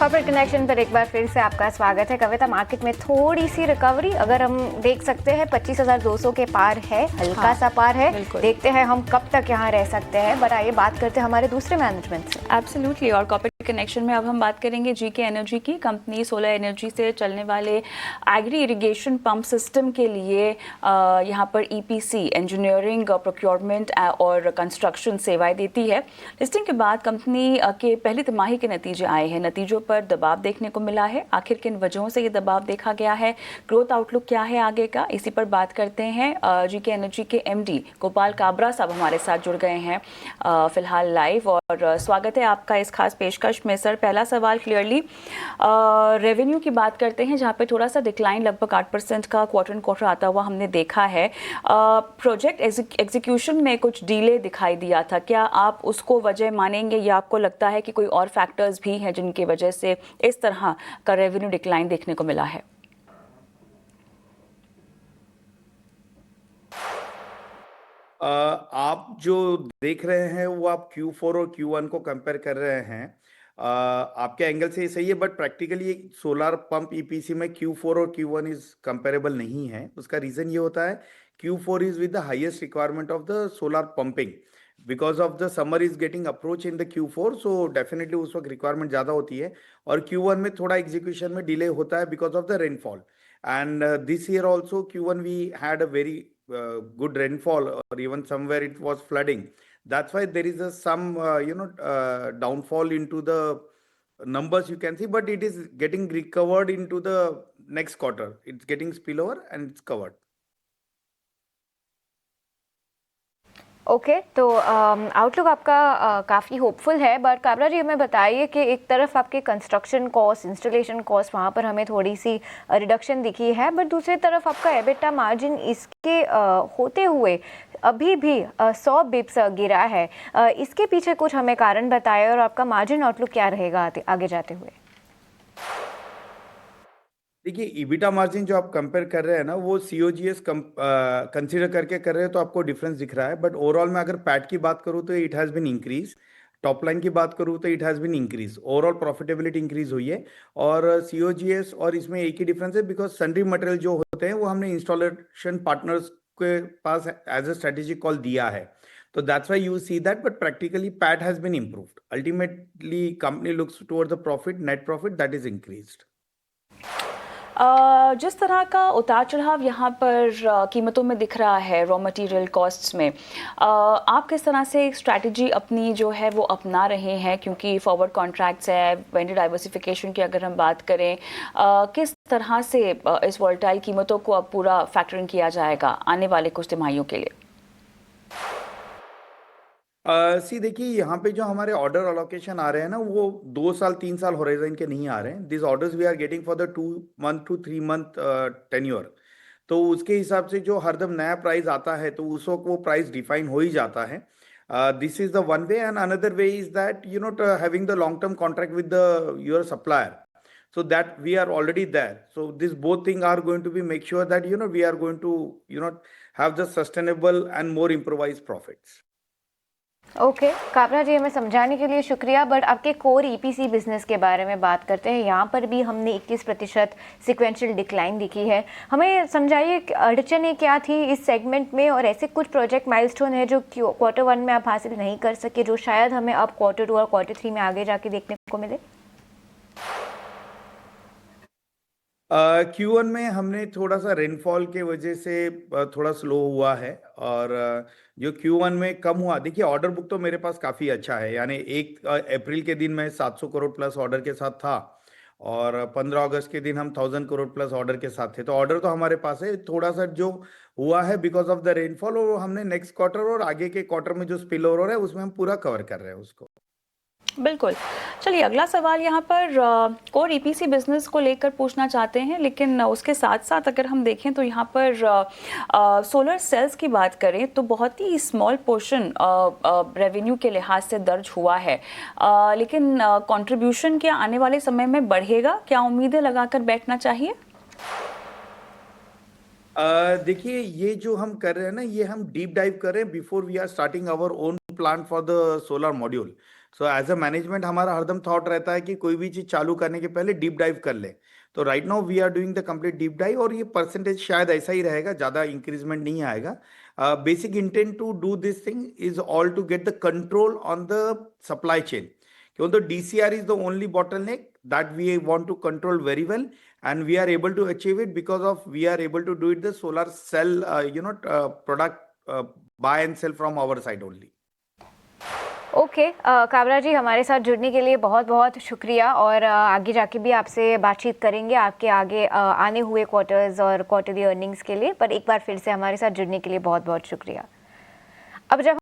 Corporate connection पर एक बार फिर से आपका स्वागत है। कविता, मार्केट में थोड़ी सी रिकवरी अगर हम देख सकते हैं, 25,200 के पार है, हल्का सा पार है। देखते हैं हम कब तक यहाँ रह सकते हैं। बट आइए बात करते हैं हमारे दूसरे मैनेजमेंट से। एब्सोल्युटली। और कॉर्पोरेट कनेक्शन में अब हम बात करेंगे जीके एनर्जी की। कंपनी सोलर एनर्जी से चलने वाले एग्री इरिगेशन पंप सिस्टम के लिए यहाँ पर ईपीसी इंजीनियरिंग, प्रोक्योरमेंट और कंस्ट्रक्शन सेवाएं देती है। लिस्टिंग के बाद कंपनी के पहली तिमाही के नतीजे आए हैं। नतीजों पर दबाव देखने को मिला है। आखिर किन वजहों से ये दबाव देखा गया है, ग्रोथ आउटलुक क्या है आगे का, इसी पर बात करते हैं। जीके एनर्जी के एमडी गोपाल काबरा साहब हमारे साथ जुड़ गए हैं फिलहाल लाइव। और स्वागत है आपका इस खास पेशकश में। सर, पहला सवाल क्लियरली रेवेन्यू की बात करते हैं, जहाँ पे थोड़ा सा डिक्लाइन लगभग 8% का क्वार्टर एंड क्वार्टर आता हुआ हमने देखा है। प्रोजेक्ट एग्जीक्यूशन में कुछ डिले दिखाई दिया था, क्या आप उसको वजह मानेंगे या आपको लगता है कि कोई और फैक्टर्स भी हैं जिनकी वजह से इस तरह का रेवेन्यू डिक्लाइन देखने को मिला है? आप जो देख रहे हैं वो आप Q4 और Q1 को कंपेयर कर रहे हैं। आपके एंगल से ये सही है, but practically solar pump EPC में Q4 और Q1 इज कंपेरेबल नहीं है। उसका रीजन ये होता है, Q4 is with the highest requirement of the solar pumping because of the summer is getting approach in the Q4, so definitely उस वक्त रिक्वायरमेंट ज़्यादा होती है। और Q1 में थोड़ा एग्जीक्यूशन में डिले होता है because of the rainfall. And this year also Q1 we had a very good rainfall, or even somewhere it was flooding. That's why there is some downfall into the numbers you can see, but it is getting recovered into the next quarter. It's getting spillover and it's covered. Okay, तो outlook आपका काफ़ी hopeful है। But Kabra ji, हमें बताइए कि एक तरफ आपके कंस्ट्रक्शन कॉस्ट, इंस्टॉलेशन कॉस्ट, वहाँ पर हमें थोड़ी सी रिडक्शन दिखी है, बट दूसरी तरफ आपका एबिटा मार्जिन इसके होते हुए अभी भी 100 बिप्स गिरा है। इसके पीछे कुछ हमें कारण बताएं और आपका मार्जिन आउटलुक क्या रहेगा आगे जाते हुए? देखिए, ईबिटा मार्जिन जो आप कंपेयर कर रहे हैं ना, वो सीओजीएस कंसीडर करके कर रहे हैं तो आपको डिफरेंस दिख रहा है। बट ओवरऑल में अगर पैट की बात करूँ तो it has been increase, top line की बात करूँ तो it has been increase, overall profitability increase हुई है। और सीओजीएस और इसमें एक ही डिफरेंस है, बिकॉज सन्ड्री मटेरियल जो होते हैं वो हमने इंस्टॉलेशन पार्टनर्स के पास एज अ स्ट्रेटेजिक कॉल दिया है, तो that's why you see that. But practically PAT has been improved. Ultimately company looks towards the profit, net profit that is increased. जिस तरह का उतार चढ़ाव यहाँ पर कीमतों में दिख रहा है, रॉ मटेरियल कॉस्ट्स में, आप किस तरह से एक स्ट्रैटेजी अपनी जो है वो अपना रहे हैं? क्योंकि फॉरवर्ड कॉन्ट्रैक्ट्स है, वेंडर डाइवर्सिफिकेशन की अगर हम बात करें, किस तरह से इस वॉलेटाइल कीमतों को अब पूरा फैक्टरिंग किया जाएगा आने वाले कुछ तिमाहियों के लिए? देखिए, यहाँ पे जो हमारे ऑर्डर अलोकेशन आ रहे हैं ना, वो 2 साल 3 साल होराइजन के नहीं आ रहे हैं। This orders we are getting for the 2 month to 3 month tenure. तो उसके हिसाब से जो हरदम नया प्राइस आता है तो उस वक्त वो प्राइस डिफाइन हो ही जाता है। This is the one way, and another way is that having the long term contract with the your supplier, so that we are already there. So this both thing are going to be make sure that we are going to have the sustainable and more improvised profits. Okay, Kabra ji, हमें समझाने के लिए शुक्रिया। But आपके core EPC business के बारे में बात करते हैं। यहाँ पर भी हमने 21% सिक्वेंशियल डिक्लाइन दिखी है। हमें समझाइए अड़चनें क्या थी इस सेगमेंट में, और ऐसे कुछ प्रोजेक्ट माइलस्टोन है जो Q1 में आप हासिल नहीं कर सके, जो शायद हमें अब Q2 और Q3 में आगे जाके देखने को मिले। Q1 में हमने थोड़ा सा रेनफॉल के वजह से थोड़ा स्लो हुआ है, और जो Q1 में कम हुआ। देखिए, ऑर्डर बुक तो मेरे पास काफ़ी अच्छा है, यानी 1 अप्रैल के दिन मैं 700 करोड़ प्लस ऑर्डर के साथ था, और 15 अगस्त के दिन हम 1000 करोड़ प्लस ऑर्डर के साथ थे। तो ऑर्डर तो हमारे पास है। थोड़ा सा जो हुआ है बिकॉज ऑफ द रेनफॉल, और हमने नेक्स्ट क्वार्टर और आगे के क्वार्टर में जो स्पिल ओवर है उसमें हम पूरा कवर कर रहे हैं उसको। बिल्कुल। चलिए, अगला सवाल यहाँ पर कोर ईपीसी बिजनेस को लेकर पूछना चाहते हैं, लेकिन उसके साथ साथ अगर हम देखें तो यहाँ पर सोलर सेल्स की बात करें तो बहुत ही स्मॉल पोर्शन रेवेन्यू के लिहाज से दर्ज हुआ है, लेकिन कंट्रीब्यूशन क्या आने वाले समय में बढ़ेगा? क्या उम्मीदें लगाकर बैठना चाहिए? देखिए, ये जो हम कर रहे हैं ना, ये हम डीप डाइव कर रहे हैं before we are starting our own plant for the solar module. So as a management हमारा हरदम थॉट रहता है कि कोई भी चीज़ चालू करने के पहले डीप डाइव कर ले। तो right now we are doing the complete deep dive, और ये परसेंटेज शायद ऐसा ही रहेगा, ज़्यादा इंक्रीजमेंट नहीं आएगा। Basic intent to do this thing is all to get the control on the supply chain, although DCR is the only bottleneck that we want to control very well, and we are able to achieve it because of we are able to do it the solar cell product buy and sell from our side only. Okay Kabra ji, हमारे साथ जुड़ने के लिए बहुत बहुत शुक्रिया, और आगे जाके भी आपसे बातचीत करेंगे आपके आगे आने हुए क्वार्टर्स और क्वार्टरली अर्निंग्स के लिए। पर एक बार फिर से हमारे साथ जुड़ने के लिए बहुत बहुत शुक्रिया। अब जब